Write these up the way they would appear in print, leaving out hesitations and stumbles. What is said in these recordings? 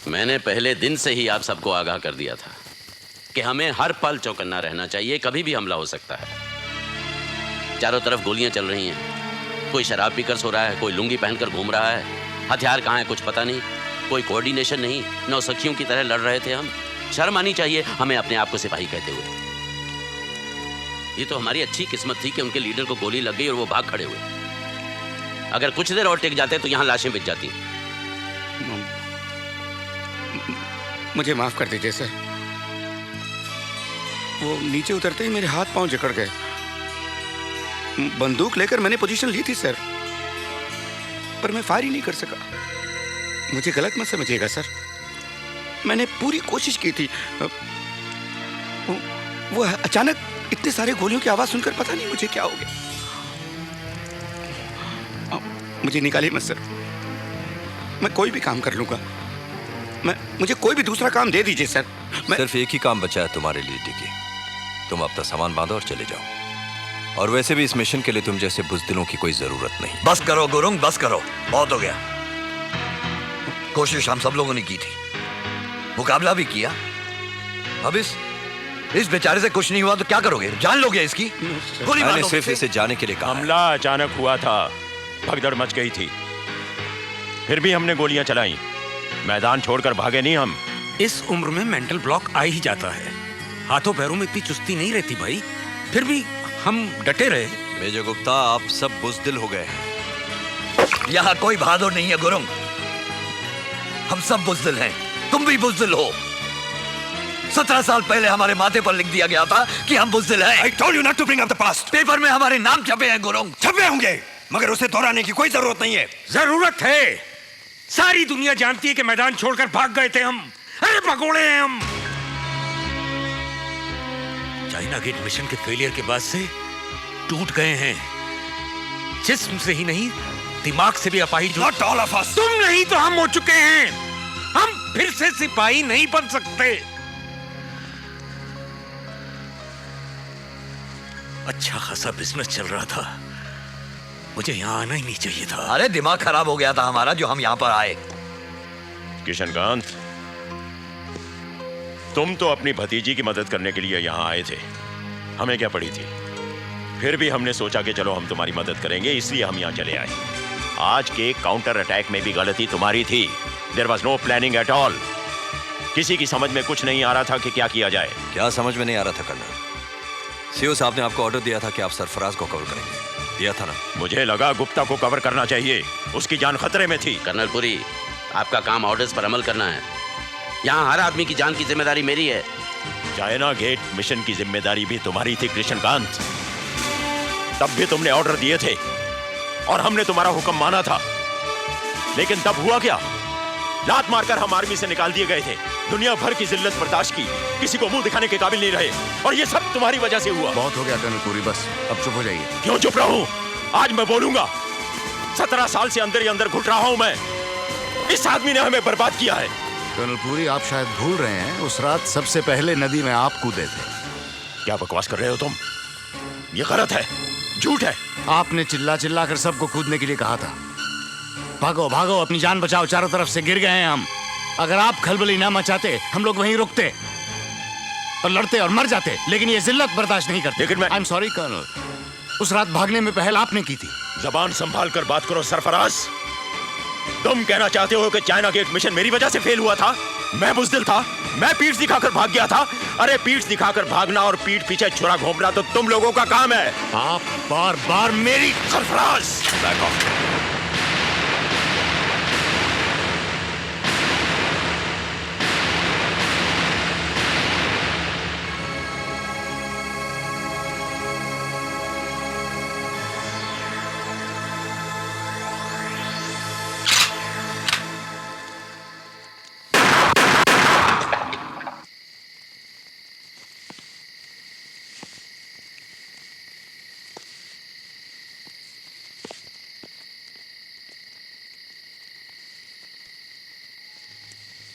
मैंने पहले दिन से ही आप सबको आगाह कर दिया था कि हमें हर पल चौकन्ना रहना चाहिए, कभी भी हमला हो सकता है। चारों तरफ गोलियां चल रही हैं, कोई शराब पीकर सो रहा है, कोई लुंगी पहनकर घूम रहा है, हथियार कहाँ है कुछ पता नहीं, कोई कोऑर्डिनेशन नहीं। नौसखियों की तरह लड़ रहे थे हम। शर्म आनी चाहिए हमें अपने आप को सिपाही कहते हुए। ये तो हमारी अच्छी किस्मत थी कि उनके लीडर को गोली लग गई और वो भाग खड़े हुए। अगर कुछ देर और टिक जाते तो यहाँ लाशें बिछ जाती। मुझे माफ कर दीजिए सर। वो नीचे उतरते ही मेरे हाथ पांव जकड़ गए। बंदूक लेकर मैंने पोजीशन ली थी सर, पर मैं फायर ही नहीं कर सका। मुझे गलत मत समझिएगा सर, मैंने पूरी कोशिश की थी। वो अचानक इतने सारे गोलियों की आवाज सुनकर पता नहीं मुझे क्या हो गया। मुझे निकालिए मत सर, मैं कोई भी काम कर लूंगा। मुझे कोई भी दूसरा काम दे दीजिए सर। सिर्फ एक ही काम बचा है तुम्हारे लिए टिकी। तुम अपना सामान बांधो और चले जाओ। और वैसे भी इस मिशन के लिए तुम जैसे बुज़दिलों की कोई जरूरत नहीं। बस करो गुरुंग, बस करो, बहुत हो गया। कोशिश हम सब लोगों ने की थी, मुकाबला भी किया। अब इस बेचारे से कुछ नहीं हुआ तो क्या करोगे? जान लोगे इसकी? गोली मार दो। सिर्फ इसे जाने के लिए कहा। हमला अचानक हुआ था, भगदड़ मच गई थी, फिर भी हमने गोलियां चलाई। मैदान छोड़कर भागे नहीं हम। इस उम्र में मेंटल ब्लॉक आ ही जाता है। हाथों पैरों में इतनी चुस्ती नहीं रहती भाई, फिर भी हम डटे रहे। मेजर गुप्ता, आप सब बुज़दिल हो गए हैं। यहाँ कोई बहादुर नहीं है गुरुंग, हम सब बुज़दिल हैं। तुम भी बुज़दिल हो। 17 साल पहले हमारे माथे पर लिख दिया गया था कि हम बुज़दिल हैं। I told you not to bring up the past. Paper में हमारे नाम छपे हैं गुरुंग। छपे होंगे, मगर उसे दोहराने की कोई जरूरत नहीं है। जरूरत है। सारी दुनिया जानती है कि मैदान छोड़कर भाग गए थे हम। अरे भगोड़े हैं हम। चाइना गेट मिशन के फेलियर के बाद से टूट गए हैं। जिस्म से ही नहीं, दिमाग से भी अपाहिज। Not all of us. तुम नहीं तो हम हो चुके हैं। हम फिर से सिपाही नहीं बन सकते। अच्छा खासा बिजनेस चल रहा था, मुझे यहाँ आना ही नहीं चाहिए था। अरे दिमाग खराब हो गया था हमारा जो हम यहाँ पर आए। किशनकांत, तुम तो अपनी भतीजी की मदद करने के लिए यहाँ आए थे, हमें क्या पड़ी थी। फिर भी हमने सोचा कि चलो हम तुम्हारी मदद करेंगे, इसलिए हम यहाँ चले आए। आज के काउंटर अटैक में भी गलती तुम्हारी थी। There was no planning at all. किसी की समझ में कुछ नहीं आ रहा था कि क्या किया जाए। क्या समझ में नहीं आ रहा था कर्नल? सीओ साहब ने आपको ऑर्डर दिया था कि आप सरफराज को कवर करेंगे, दिया था ना? मुझे लगा गुप्ता को कवर करना चाहिए, उसकी जान खतरे में थी। कर्नल पुरी, आपका काम ऑर्डर्स पर अमल करना है। यहाँ हर आदमी की जान की जिम्मेदारी मेरी है। चाइना गेट मिशन की जिम्मेदारी भी तुम्हारी थी कृष्णकांत। तब भी तुमने ऑर्डर दिए थे और हमने तुम्हारा हुक्म माना था, लेकिन तब हुआ क्या? लात मारकर हम आर्मी से निकाल दिए गए थे। दुनिया भर की जिल्लत बर्दाश्त की, किसी को मुंह दिखाने के काबिल नहीं रहे, और ये सब तुम्हारी वजह से हुआ। बहुत हो गया कर्नल पुरी, बस अब चुप हो जाइए। क्यों चुप रहूं? आज मैं बोलूंगा। 17 साल से अंदर ही अंदर घुट रहा हूं मैं। इस आदमी ने हमें बर्बाद किया है। कर्नल पुरी, आप शायद भूल रहे हैं, उस रात सबसे पहले नदी में आप कूदे थे। क्या बकवास कर रहे हो तुम? ये गलत है, झूठ है। आपने चिल्ला चिल्ला कर सबको कूदने के लिए कहा था। भागो भागो, अपनी जान बचाओ, चारों तरफ से गिर गए हैं हम। अगर आप खलबली ना मचाते, हम लोग वहीं रुकते और लड़ते और मर जाते, लेकिन ये जिल्लत बर्दाश्त नहीं करते। लेकिन मैं आई एम सॉरी कर्नल, उस रात भागने में पहल आपने की थी। जबान संभाल कर बात करो सरफराज। तुम कहना चाहते हो कि चाइना गेट मिशन मेरी वजह से फेल हुआ था? मैं बुज़दिल था, मैं पीठ दिखाकर भाग गया था। अरे पीठ दिखाकर भागना और पीठ पीछे छुरा घोंपना तो तुम लोगों का काम है। आप बार बार मेरी Sarfaraz, back of.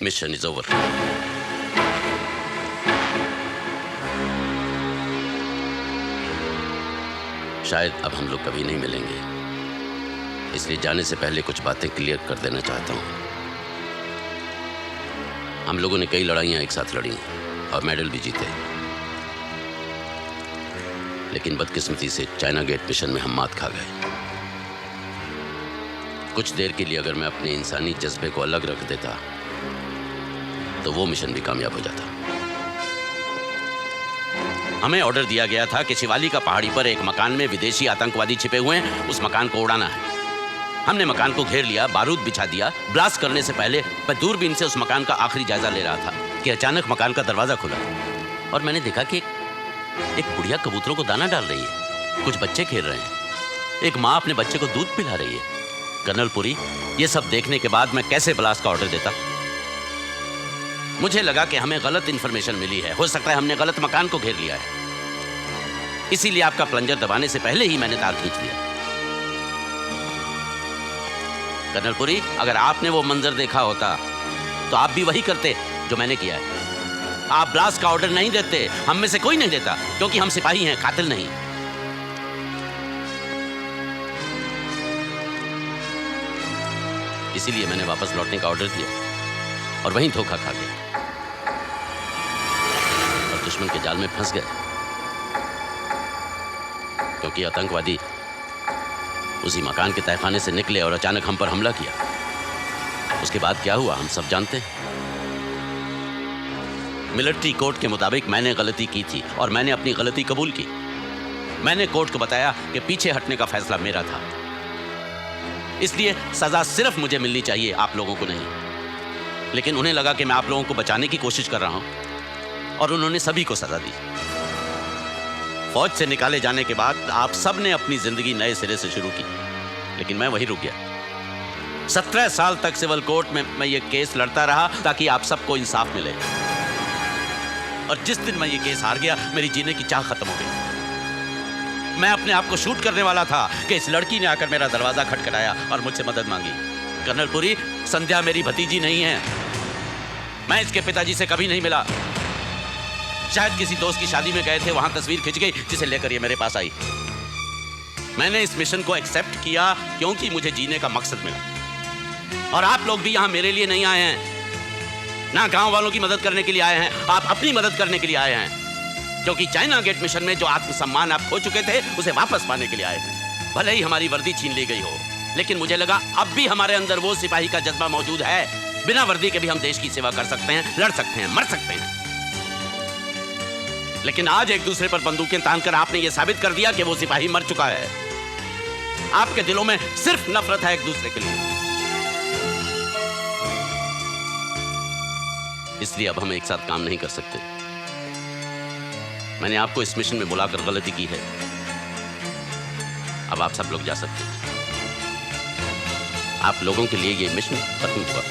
Mission is over. शायद अब हम लोग कभी नहीं मिलेंगे, इसलिए जाने से पहले कुछ बातें क्लियर कर देना चाहता हूं। हम लोगों ने कई लड़ाइयां एक साथ लड़ी और मेडल भी जीते, लेकिन बदकिस्मती से चाइना गेट मिशन में हम मात खा गए। कुछ देर के लिए अगर मैं अपने इंसानी जज्बे को अलग रख देता तो वो मिशन भी कामयाब हो जाता। हमें ऑर्डर दिया गया था कि शिवाली का पहाड़ी पर एक मकान में विदेशी आतंकवादी छिपे हुए हैं, उस मकान को उड़ाना है। हमने मकान को घेर लिया, बारूद बिछा दिया। ब्लास्ट करने से पहले मैं दूरबीन से उस मकान का आखिरी जायजा ले रहा था कि अचानक मकान का दरवाजा खुला और मैंने देखा कि एक बुढ़िया कबूतरों को दाना डाल रही है, कुछ बच्चे खेल रहे हैं, एक माँ अपने बच्चे को दूध पिला रही है। कर्नल पुरी, ये सब देखने के बाद मैं कैसे ब्लास्ट का ऑर्डर देता? मुझे लगा कि हमें गलत इंफॉर्मेशन मिली है, हो सकता है हमने गलत मकान को घेर लिया है, इसीलिए आपका प्लंजर दबाने से पहले ही मैंने तार खींच लिया। कर्नल पुरी, अगर आपने वो मंजर देखा होता तो आप भी वही करते जो मैंने किया है। आप ब्लास्ट का ऑर्डर नहीं देते, हम में से कोई नहीं देता, क्योंकि हम सिपाही हैं, कातिल नहीं। इसीलिए मैंने वापस लौटने का ऑर्डर दिया और वहीं धोखा खा गया और दुश्मन के जाल में फंस गए, क्योंकि आतंकवादी उसी मकान के तहखाने से निकले और अचानक हम पर हमला किया। उसके बाद क्या हुआ हम सब जानते हैं। मिलिट्री कोर्ट के मुताबिक मैंने गलती की थी और मैंने अपनी गलती कबूल की। मैंने कोर्ट को बताया कि पीछे हटने का फैसला मेरा था, इसलिए सजा सिर्फ मुझे मिलनी चाहिए, आप लोगों को नहीं। लेकिन उन्हें लगा कि मैं आप लोगों को बचाने की कोशिश कर रहा हूं और उन्होंने सभी को सजा दी। फौज से निकाले जाने के बाद आप सब ने अपनी जिंदगी नए सिरे से शुरू की, लेकिन मैं वहीं रुक गया। 17 साल तक सिविल कोर्ट में मैं ये केस लड़ता रहा ताकि आप सबको इंसाफ मिले, और जिस दिन मैं ये केस हार गया मेरी जीने की चाह खत्म हो गई। मैं अपने आप को शूट करने वाला था कि इस लड़की ने आकर मेरा दरवाजा खटखटाया और मुझसे मदद मांगी। कर्नल पुरी, संध्या मेरी भतीजी नहीं है, मैं इसके पिताजी से कभी नहीं मिला। शायद किसी दोस्त की शादी में गए थे, वहां तस्वीर खिंच गई जिसे लेकर ये मेरे पास आई। मैंने इस मिशन को एक्सेप्ट किया क्योंकि मुझे जीने का मकसद मिला। और आप लोग भी यहां मेरे लिए नहीं आए हैं, ना गांव वालों की मदद करने के लिए आए हैं, आप अपनी मदद करने के लिए आए हैं, क्योंकि चाइना गेट मिशन में जो आत्मसम्मान आप खो चुके थे उसे वापस पाने के लिए आए हैं। भले ही हमारी वर्दी छीन ली गई हो, लेकिन मुझे लगा अब भी हमारे अंदर वो सिपाही का जज्बा मौजूद है, बिना वर्दी के भी हम देश की सेवा कर सकते हैं, लड़ सकते हैं, मर सकते हैं। लेकिन आज एक दूसरे पर बंदूकें तानकर आपने ये साबित कर दिया कि वो सिपाही मर चुका है। आपके दिलों में सिर्फ नफरत है एक दूसरे के लिए। इसलिए अब हम एक साथ काम नहीं कर सकते। मैंने आपको इस मिशन में बुलाकर गलती की है, अब आप सब लोग जा सकते हैं। आप लोगों के लिए ये मिशन खत्म हुआ।